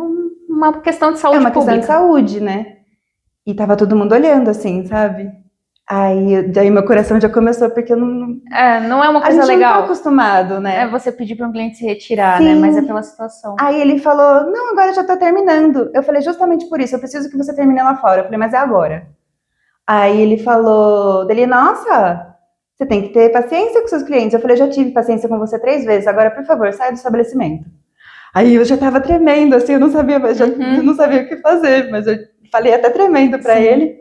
uma questão de saúde pública. É uma questão de saúde, né? E tava todo mundo olhando, assim, sabe? Daí meu coração já começou, porque eu não... não é uma coisa legal. A gente não tá acostumado, né? É você pedir para um cliente se retirar, né? Mas é pela situação. Aí ele falou, não, agora já tá terminando. Eu falei, justamente por isso, eu preciso que você termine lá fora. Eu falei, mas é agora. Aí ele falou, nossa, você tem que ter paciência com seus clientes. Eu falei, eu já tive paciência com você 3 vezes, agora, por favor, saia do estabelecimento. Aí eu já tava tremendo, assim, eu não sabia, eu não sabia o que fazer, mas eu falei até tremendo pra ele.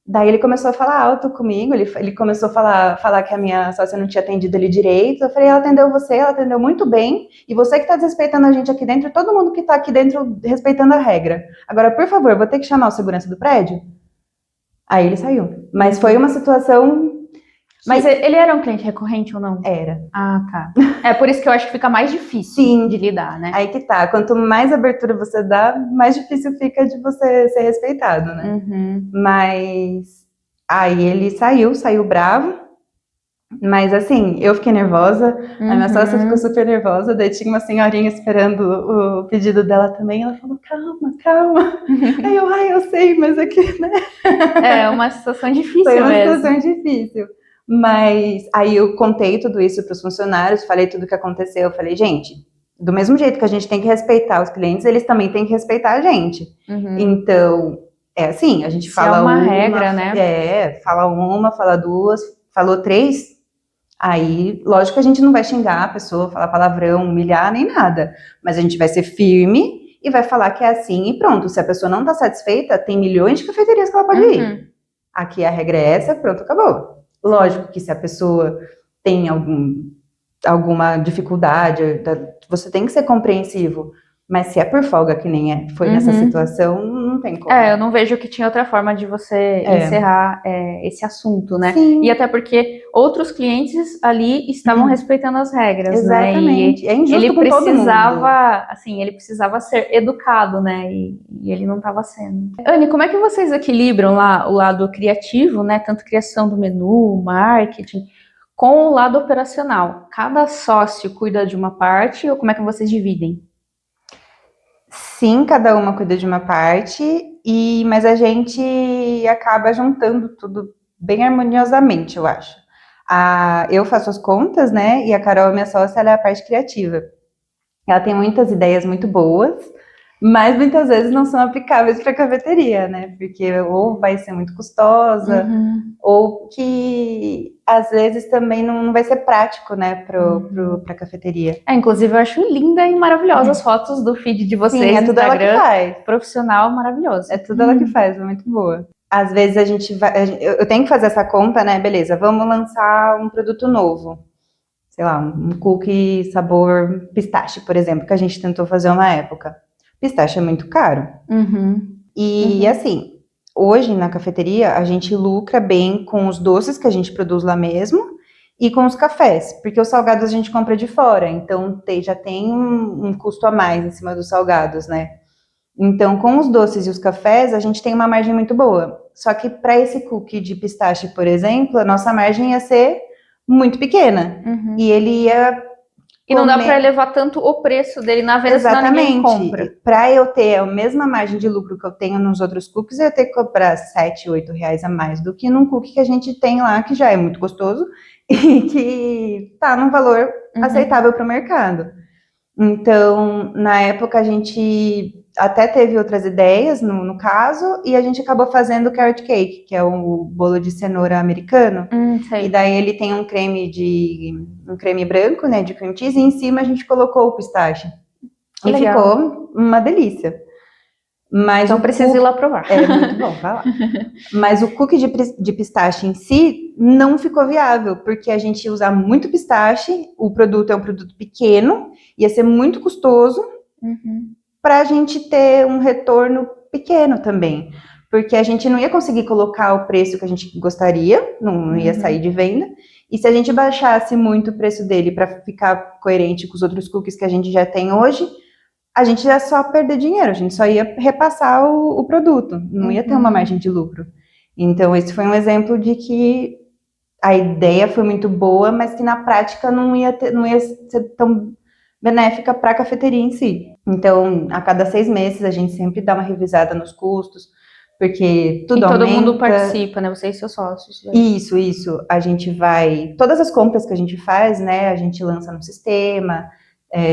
Daí ele começou a falar alto comigo, ele começou a falar que a minha sócia não tinha atendido ele direito. Eu falei, ela atendeu você, ela atendeu muito bem, e você que tá desrespeitando a gente aqui dentro, todo mundo que tá aqui dentro respeitando a regra. Agora, por favor, vou ter que chamar o segurança do prédio? Aí ele saiu. Mas foi uma situação... Mas ele era um cliente recorrente ou não? Era. Ah, tá. É por isso que eu acho que fica mais difícil de lidar, né? Aí que tá. Quanto mais abertura você dá, mais difícil fica de você ser respeitado, né? Mas aí ele saiu bravo. Mas assim, eu fiquei nervosa, a minha sócia ficou super nervosa, daí tinha uma senhorinha esperando o pedido dela também, ela falou, calma. Aí eu sei, mas aqui, né? É uma situação difícil mesmo. Foi uma situação difícil. Mas aí eu contei tudo isso para os funcionários, falei tudo o que aconteceu, eu falei, gente, do mesmo jeito que a gente tem que respeitar os clientes, eles também têm que respeitar a gente. Então, é assim, a gente fala uma regra, né? Fala uma, fala 2, falou 3, aí, lógico que a gente não vai xingar a pessoa, falar palavrão, humilhar, nem nada, mas a gente vai ser firme e vai falar que é assim e pronto. Se a pessoa não está satisfeita, tem milhões de cafeterias que ela pode ir. Aqui a regra é essa, pronto, acabou. Lógico que se a pessoa tem alguma dificuldade, você tem que ser compreensivo. Mas se é por folga, que nem foi nessa situação, não tem como. Eu não vejo que tinha outra forma de você encerrar esse assunto, né? Sim. E até porque outros clientes ali estavam respeitando as regras, Exatamente. né? É injusto ele com todo mundo. ele precisava ser educado, né? E ele não estava sendo. Anne, como é que vocês equilibram lá o lado criativo, né? Tanto criação do menu, marketing, com o lado operacional? Cada sócio cuida de uma parte ou como é que vocês dividem? Sim, cada uma cuida de uma parte, mas a gente acaba juntando tudo bem harmoniosamente, eu acho. Eu faço as contas, né? E a Carol, minha sócia, ela é a parte criativa. Ela tem muitas ideias muito boas, mas muitas vezes não são aplicáveis para a cafeteria, né? Porque ou vai ser muito custosa, ou que às vezes também não vai ser prático, né, para a cafeteria. Inclusive eu acho linda e maravilhosa as fotos do feed de vocês. Sim, é tudo ela que faz. Profissional, maravilhoso. É tudo ela que faz, é muito boa. Às vezes a gente vai, eu tenho que fazer essa conta, né, beleza, vamos lançar um produto novo. Sei lá, um cookie sabor pistache, por exemplo, que a gente tentou fazer uma época. Pistache é muito caro. E assim, hoje na cafeteria a gente lucra bem com os doces que a gente produz lá mesmo e com os cafés, porque os salgados a gente compra de fora, então já tem um custo a mais em cima dos salgados, né? Então, com os doces e os cafés, a gente tem uma margem muito boa. Só que para esse cookie de pistache, por exemplo, a nossa margem ia ser muito pequena. E ele ia... E não dá para elevar tanto o preço dele na venda, senão ninguém compra. Para eu ter a mesma margem de lucro que eu tenho nos outros cookies, eu ia ter que comprar R$7, R$8 a mais do que num cookie que a gente tem lá, que já é muito gostoso e que tá num valor aceitável para o mercado. Então, na época, a gente até teve outras ideias, no caso, e a gente acabou fazendo o carrot cake, que é o bolo de cenoura americano. E daí ele tem um creme branco, né, de cream cheese, e em cima a gente colocou o pistache. E ficou uma delícia. Mas então precisa ir lá provar. É muito bom, vai lá. Mas o cookie de pistache em si não ficou viável, porque a gente usa muito pistache, o produto é um produto pequeno, ia ser muito custoso para a gente ter um retorno pequeno também. Porque a gente não ia conseguir colocar o preço que a gente gostaria, não ia sair de venda. E se a gente baixasse muito o preço dele para ficar coerente com os outros cookies que a gente já tem hoje, a gente ia só perder dinheiro, a gente só ia repassar o produto, não ia ter uma margem de lucro. Então, esse foi um exemplo de que a ideia foi muito boa, mas que na prática não ia ser tão benéfica para a cafeteria em si. Então, a cada 6 meses, a gente sempre dá uma revisada nos custos, porque tudo aumenta. E todo mundo participa, né? Você e seus sócios. Né? Isso. A gente vai... Todas as compras que a gente faz, né? A gente lança no sistema...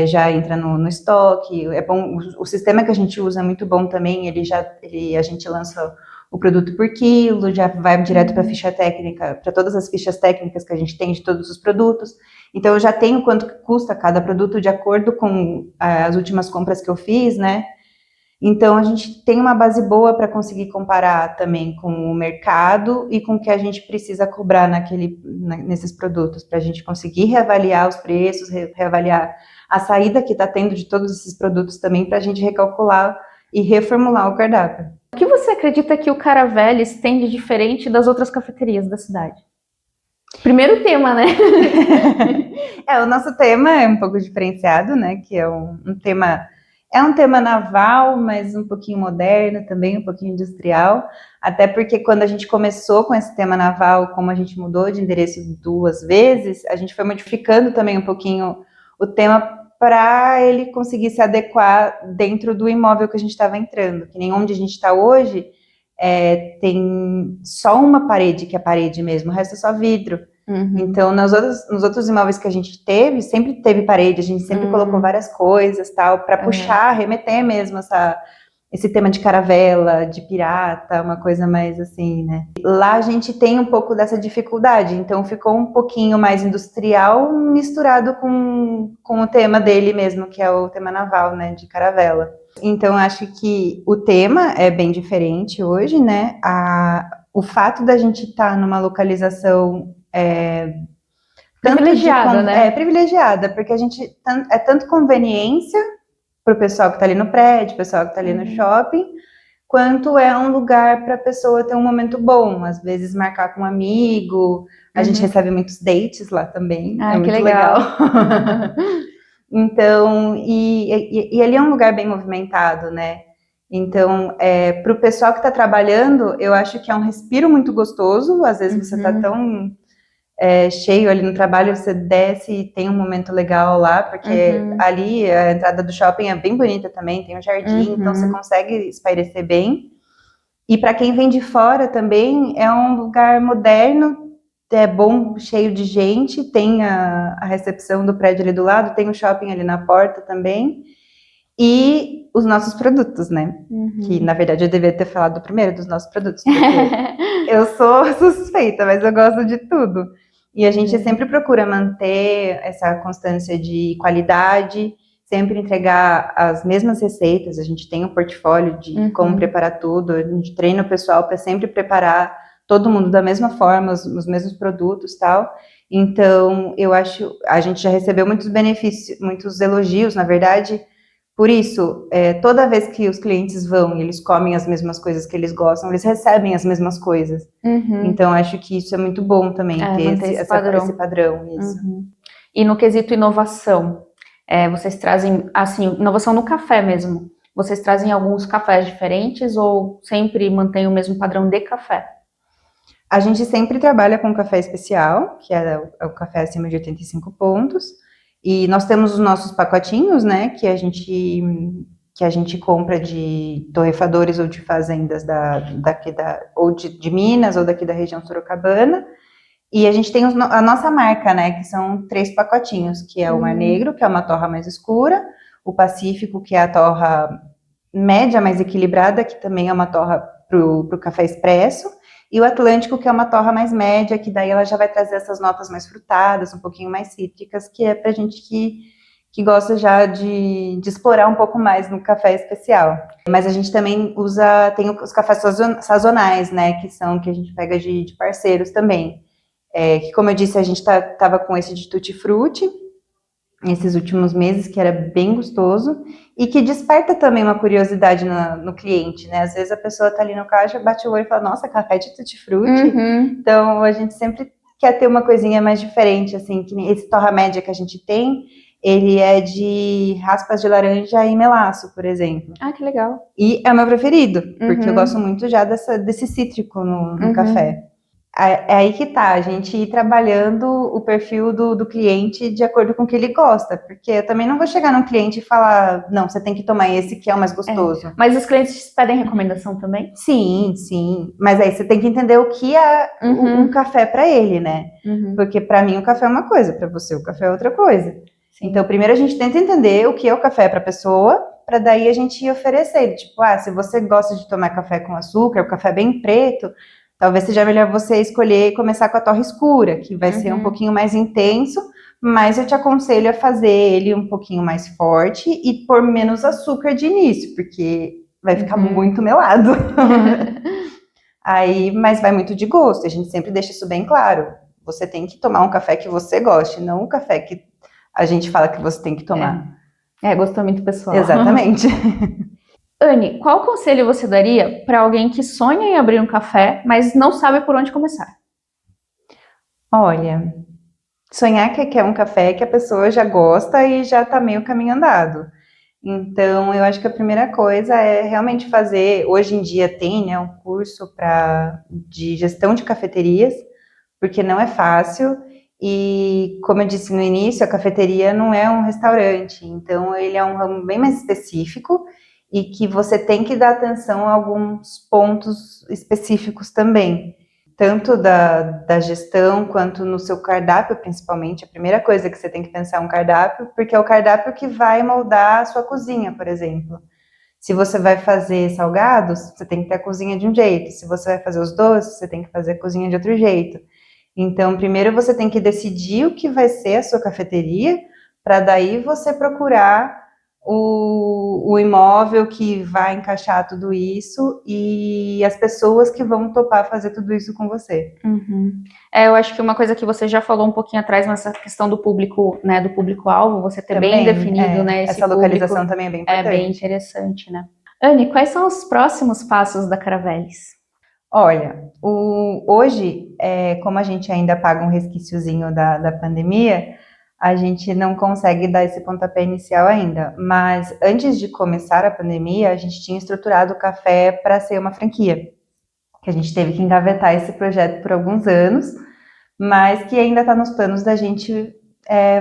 já entra no estoque, é bom, o sistema que a gente usa é muito bom também, a gente lança o produto por quilo, já vai direto para a ficha técnica, para todas as fichas técnicas que a gente tem de todos os produtos, então eu já tenho quanto custa cada produto de acordo com as últimas compras que eu fiz, né, então a gente tem uma base boa para conseguir comparar também com o mercado e com o que a gente precisa cobrar nesses produtos, para a gente conseguir reavaliar os preços, reavaliar a saída que está tendo de todos esses produtos também, para a gente recalcular e reformular o cardápio. O que você acredita que o Caraveles tem de diferente das outras cafeterias da cidade? Primeiro tema, né? O nosso tema é um pouco diferenciado, né? Que é um tema naval, mas um pouquinho moderno também, um pouquinho industrial, até porque quando a gente começou com esse tema naval, como a gente mudou de endereço 2 vezes, a gente foi modificando também um pouquinho o tema para ele conseguir se adequar dentro do imóvel que a gente estava entrando, que nem onde a gente está hoje, tem só uma parede, que é a parede mesmo, o resto é só vidro. Então, nos outros imóveis que a gente teve, sempre teve parede, a gente sempre colocou várias coisas, tal, para puxar, remeter mesmo esse tema de caravela, de pirata, uma coisa mais assim, né? Lá a gente tem um pouco dessa dificuldade, então ficou um pouquinho mais industrial misturado com o tema dele mesmo, que é o tema naval, né, de caravela. Então acho que o tema é bem diferente hoje, né? O fato da gente estar numa localização Privilegiada, né? Privilegiada, porque a gente é tanto conveniência para o pessoal que está ali no prédio, o pessoal que está ali no shopping, quanto é um lugar para a pessoa ter um momento bom, às vezes marcar com um amigo, a gente recebe muitos dates lá também, é muito legal. Então, e ali é um lugar bem movimentado, né? Então, para o pessoal que está trabalhando, eu acho que é um respiro muito gostoso, às vezes você está tão cheio ali no trabalho, você desce e tem um momento legal lá, porque ali a entrada do shopping é bem bonita também, tem um jardim, então você consegue espairecer bem. E para quem vem de fora também, é um lugar moderno, é bom, cheio de gente, tem a recepção do prédio ali do lado, tem o shopping ali na porta também, e os nossos produtos, né? Que, na verdade, eu devia ter falado primeiro dos nossos produtos, porque eu sou suspeita, mas eu gosto de tudo. E a gente sempre procura manter essa constância de qualidade, sempre entregar as mesmas receitas, a gente tem um portfólio de como preparar tudo, a gente treina o pessoal para sempre preparar todo mundo da mesma forma, os mesmos produtos e tal. Então, eu acho, a gente já recebeu muitos benefícios, muitos elogios, na verdade, por isso, toda vez que os clientes vão e eles comem as mesmas coisas que eles gostam, eles recebem as mesmas coisas. Então, acho que isso é muito bom também, ter esse padrão. Isso. E no quesito inovação, vocês trazem, assim, inovação no café mesmo, vocês trazem alguns cafés diferentes ou sempre mantém o mesmo padrão de café? A gente sempre trabalha com café especial, que é o café acima de 85 pontos, e nós temos os nossos pacotinhos, né, que a gente compra de torrefadores ou de fazendas ou de Minas ou daqui da região sorocabana, e a gente tem a nossa marca, né, que são 3 pacotinhos, que é o Mar Negro, que é uma torra mais escura, o Pacífico, que é a torra média, mais equilibrada, que também é uma torra pro café expresso, e o Atlântico, que é uma torra mais média, que daí ela já vai trazer essas notas mais frutadas, um pouquinho mais cítricas, que é pra gente que gosta já de explorar um pouco mais no café especial. Mas a gente também tem os cafés sazonais, né, que a gente pega de parceiros também. Que, como eu disse, a gente tava com esse de tutti-frutti, esses últimos meses, que era bem gostoso, e que desperta também uma curiosidade no cliente, né? Às vezes a pessoa tá ali no caixa, bate o olho e fala, nossa, café de tutti-frutti. Então, a gente sempre quer ter uma coisinha mais diferente, assim, que esse torra média que a gente tem, ele é de raspas de laranja e melaço, por exemplo. Ah, que legal. E é o meu preferido, porque eu gosto muito já desse cítrico no café. É aí que tá, a gente ir trabalhando o perfil do cliente de acordo com o que ele gosta, porque eu também não vou chegar num cliente e falar, não, você tem que tomar esse que é o mais gostoso. Mas os clientes pedem recomendação também? Sim, mas aí você tem que entender o que é um café para ele, né? Porque para mim o café é uma coisa, para você o café é outra coisa. Sim. Então primeiro a gente tenta entender o que é o café para a pessoa, para daí a gente ir oferecer, tipo, se você gosta de tomar café com açúcar, o café bem preto, talvez seja melhor você escolher começar com a torra escura, que vai ser um pouquinho mais intenso, mas eu te aconselho a fazer ele um pouquinho mais forte e pôr menos açúcar de início, porque vai ficar muito melado. Mas vai muito de gosto, a gente sempre deixa isso bem claro. Você tem que tomar um café que você goste, não um café que a gente fala que você tem que tomar. Gostou muito pessoal. Exatamente. Anne, qual conselho você daria para alguém que sonha em abrir um café, mas não sabe por onde começar? Olha, sonhar que quer um café que a pessoa já gosta e já está meio caminho andado. Então, eu acho que a primeira coisa é realmente fazer, hoje em dia tem, né, um curso de gestão de cafeterias, porque não é fácil, e como eu disse no início, a cafeteria não é um restaurante, então ele é um ramo bem mais específico, e que você tem que dar atenção a alguns pontos específicos também, tanto da gestão quanto no seu cardápio, principalmente. A primeira coisa que você tem que pensar é um cardápio, porque é o cardápio que vai moldar a sua cozinha, por exemplo. Se você vai fazer salgados, você tem que ter a cozinha de um jeito. Se você vai fazer os doces, você tem que fazer a cozinha de outro jeito. Então, primeiro você tem que decidir o que vai ser a sua cafeteria, para daí você procurar o imóvel que vai encaixar tudo isso e as pessoas que vão topar fazer tudo isso com você. Uhum. Eu acho que uma coisa que você já falou um pouquinho atrás, mas essa questão do público, né, do público-alvo, você ter Também, bem definido, né, esse essa localização público, também é bem é importante. bem interessante, né? Anne, quais são os próximos passos da Caravelis? Olha, hoje, como a gente ainda paga um resquíciozinho da pandemia, a gente não consegue dar esse pontapé inicial ainda. Mas antes de começar a pandemia, a gente tinha estruturado o café para ser uma franquia, que a gente teve que engavetar esse projeto por alguns anos, mas que ainda está nos planos da gente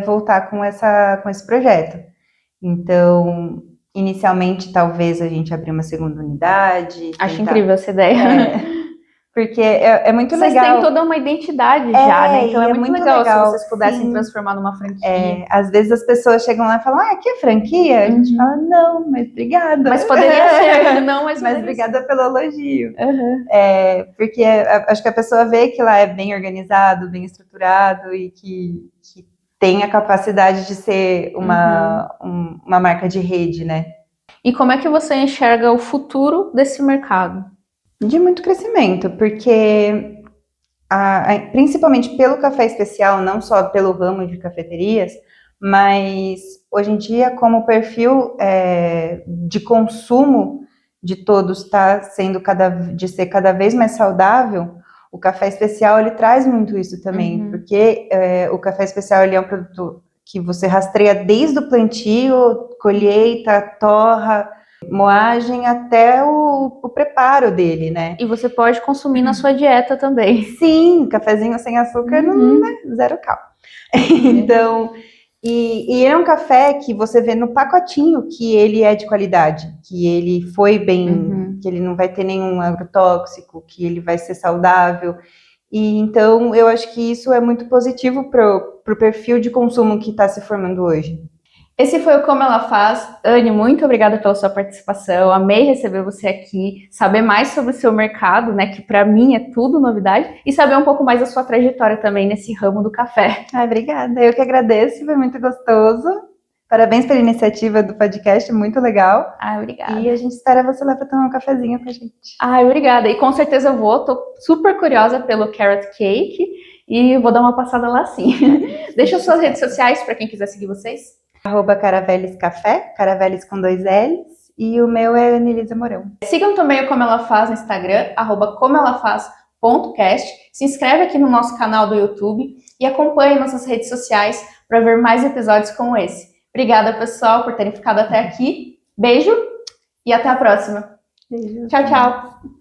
voltar com esse projeto. Então, inicialmente, talvez a gente abrir uma segunda unidade. Acho incrível essa ideia. Porque é muito Vocês legal. Vocês têm toda uma identidade já, né? Então é muito legal se vocês pudessem sim, transformar numa franquia. Às vezes as pessoas chegam lá e falam, aqui é franquia? A gente fala, não, mas obrigada. Mas poderia ser, não, mas obrigada pelo elogio. Uhum. Porque acho que a pessoa vê que lá é bem organizado, bem estruturado e que tem a capacidade de ser uma marca de rede, né? E como é que você enxerga o futuro desse mercado? De muito crescimento, porque principalmente pelo café especial, não só pelo ramo de cafeterias, mas hoje em dia, como o perfil de consumo de todos está sendo de ser cada vez mais saudável, o café especial ele traz muito isso também, porque o café especial ele é um produto que você rastreia desde o plantio, colheita, torra, moagem até o preparo dele, né? E você pode consumir na sua dieta também. Sim, cafezinho sem açúcar não é zero cal. Então, e é um café que você vê no pacotinho que ele é de qualidade, que ele foi bem, que ele não vai ter nenhum agrotóxico, que ele vai ser saudável. E então eu acho que isso é muito positivo pro perfil de consumo que está se formando hoje. Esse foi o Como Ela Faz. Anne, muito obrigada pela sua participação. Amei receber você aqui, saber mais sobre o seu mercado, né, que para mim é tudo novidade, e saber um pouco mais da sua trajetória também nesse ramo do café. Obrigada. Eu que agradeço, foi muito gostoso. Parabéns pela iniciativa do podcast, muito legal. Obrigada. E a gente espera você lá para tomar um cafezinho com a gente. Obrigada. E com certeza eu vou, tô super curiosa pelo Carrot Cake e vou dar uma passada lá sim. Deixa suas redes sociais para quem quiser seguir vocês. @Caravelis Café, Caravelis com 2 L's, e o meu é Anelisa Mourão. Sigam também o Como Ela Faz no Instagram, @comoelafaz.cast. Se inscreve aqui no nosso canal do YouTube e acompanhe nossas redes sociais para ver mais episódios como esse. Obrigada, pessoal, por terem ficado até aqui. Beijo e até a próxima. Beijo. Tchau, tchau.